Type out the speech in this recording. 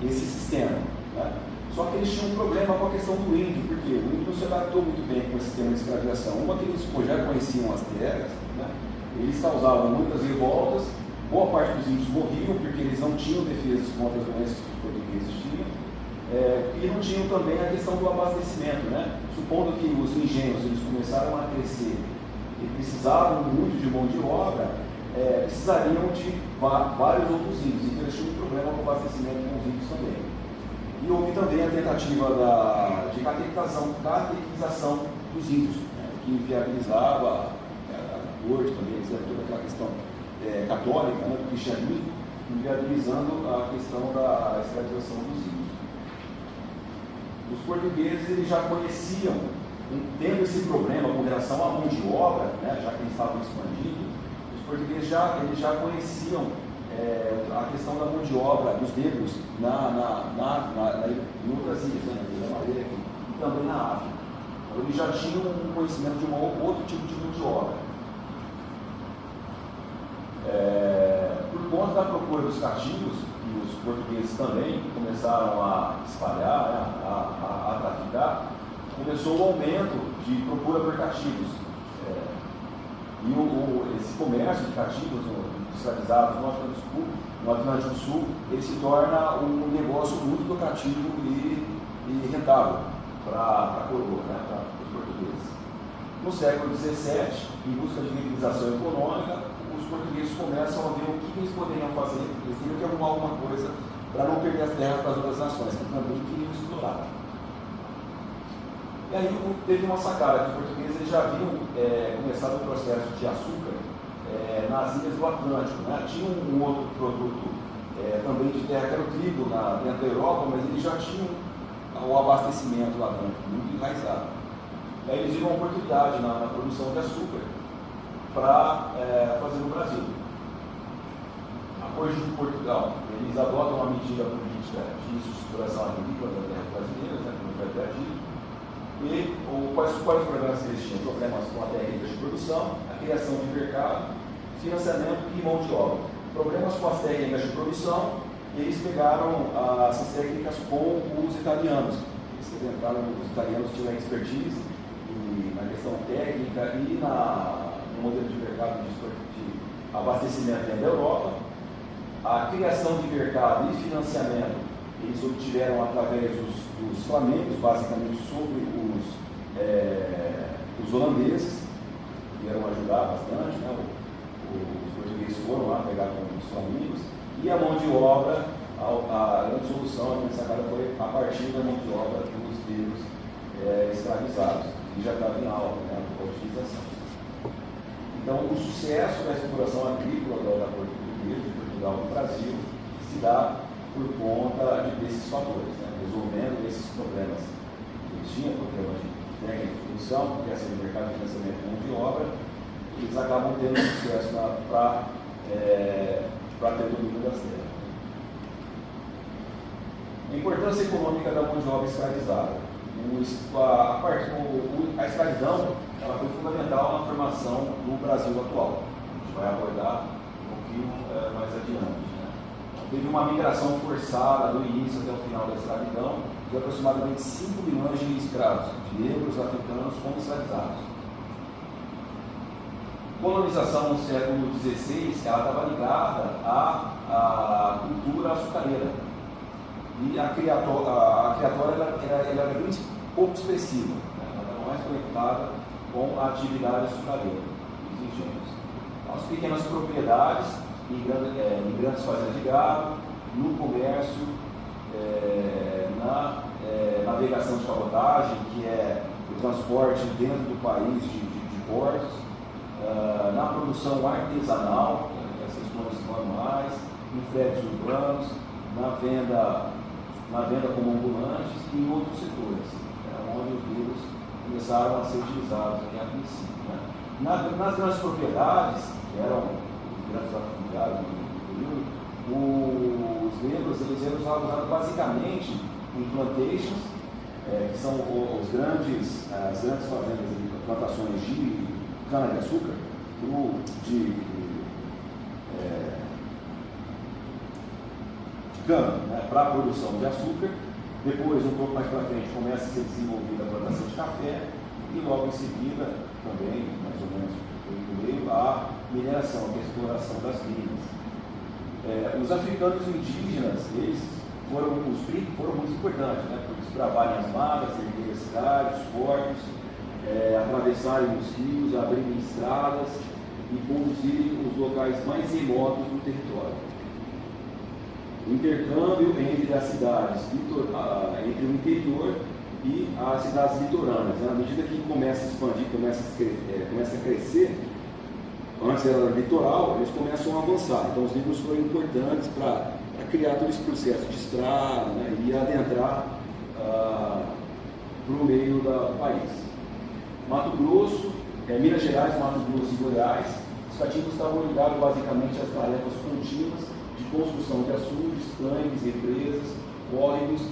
esse sistema, né? Só que eles tinham um problema com a questão do índio, porque o índio não se adaptou muito bem com esse sistema de escravização. Uma que eles já conheciam as terras, né? Eles causavam muitas revoltas, boa parte dos índios morriam porque eles não tinham defesas contra as doenças que os portugueses tinham, e não tinham também a questão do abastecimento, né? Supondo que os engenhos eles começaram a crescer e precisavam muito de mão de obra, precisariam de vários outros índios, então eles tinham um problema com o abastecimento com os índios também. E houve também a tentativa de catequização dos índios, né, que inviabilizava a corte também, toda aquela questão católica, né, do cristianismo, inviabilizando a questão da escravização dos índios. Os portugueses eles já conheciam, tendo esse problema com relação à mão de obra, né, já que eles estavam expandindo, os portugueses eles já conheciam a questão da mão de obra dos negros em outras ilhas, né, na Ilha Madeira aqui, e também na África. Então, eles já tinham um conhecimento de outro tipo de mão de obra. Por conta da procura dos cativos, e os portugueses também começaram a espalhar, né, a traficar, começou o aumento de procura por cativos. E esse comércio de cativos escravizados no Atlântico Sul, ele se torna um negócio muito lucrativo e rentável para a coroa, né, para os portugueses. No século XVII, em busca de legalização econômica, os portugueses começam a ver o que eles poderiam fazer, eles teriam que arrumar alguma coisa para não perder as terras para as outras nações, que também queriam explorar. E aí teve uma sacada, que os portugueses já haviam começado o processo de açúcar nas ilhas do Atlântico, né? Tinha um outro produto também de terra, que era o trigo dentro da Europa, mas eles já tinham o abastecimento lá dentro, muito enraizado. Aí eles viram uma oportunidade na produção de açúcar para fazer no Brasil. A Corte de Portugal, eles adotam uma medida política de estruturação agrícola da terra brasileira, né, como já foi dito. E quais problemas que eles tinham? Problemas com a técnica de produção, a criação de mercado, financiamento e mão de obra. Problemas com as técnicas de produção, eles pegaram essas técnicas com os italianos. Os italianos tinham expertise na questão técnica e no modelo de mercado de abastecimento dentro da Europa. A criação de mercado e financiamento eles obtiveram através dos flamengos, basicamente sobre os holandeses, que vieram ajudar bastante, né? Os portugueses foram lá pegar com os flamengos, e a mão de obra, a grande solução, a grande sacada foi a partir da mão de obra dos negros escravizados, que já estava em alta, né, a utilização. Então, o sucesso da exploração agrícola da portuguesa de Portugal no Brasil se dá por conta desses fatores, né? Resolvendo esses problemas. Eles tinham problemas de técnica de produção, criação de mercado de financiamento de mão de obra, eles acabam tendo sucesso para ter domínio das terras. A importância econômica da mão de obra escravizada. A escravidão ela foi fundamental na formação do Brasil atual. A gente vai abordar um pouquinho mais adiante. Teve uma migração forçada do início até o final da escravidão de aproximadamente 5 milhões de escravos, de negros africanos como escravizados. Colonização no século XVI, ela estava ligada à cultura açucareira. E a criatória ela era bem pouco expressiva, né? Ela estava mais conectada com a atividade açucareira dos engenhos. As pequenas propriedades, em grandes fazendas de gado, no comércio, na navegação de cabotagem, que é o transporte dentro do país de portos, na produção artesanal, essas coisas manuais, em fretes urbanos, na venda como ambulantes e em outros setores, onde os negros começaram a ser utilizados a princípio. Né? Nas grandes propriedades, que eram os grandes latifundiários do período, os negros eles eram usados basicamente em plantations, que são as grandes fazendas de plantações de cana-de-açúcar, cana, né, para a produção de açúcar. Depois, um pouco mais para frente, começa a ser desenvolvida a plantação de café e logo em seguida, também, mais ou menos no meio, a mineração, que é a exploração das minas. Os africanos indígenas, eles foram muito importantes, né, porque desbravarem as matas, erguerem cidades, portos, atravessarem os rios, abrirem estradas e conduzirem os locais mais remotos do território. O intercâmbio entre as cidades, entre o interior e as cidades litorâneas, né? À medida que começa a expandir, começa a crescer, antes era litoral, eles começam a avançar. Então os livros foram importantes para criar todo esse processo de estrada, né? E adentrar para o meio do país. Mato Grosso, Minas Gerais, Mato Grosso e Goiás, os cativos estavam ligados basicamente às tarefas contínuas de construção de açudes, tanques, represas, córregos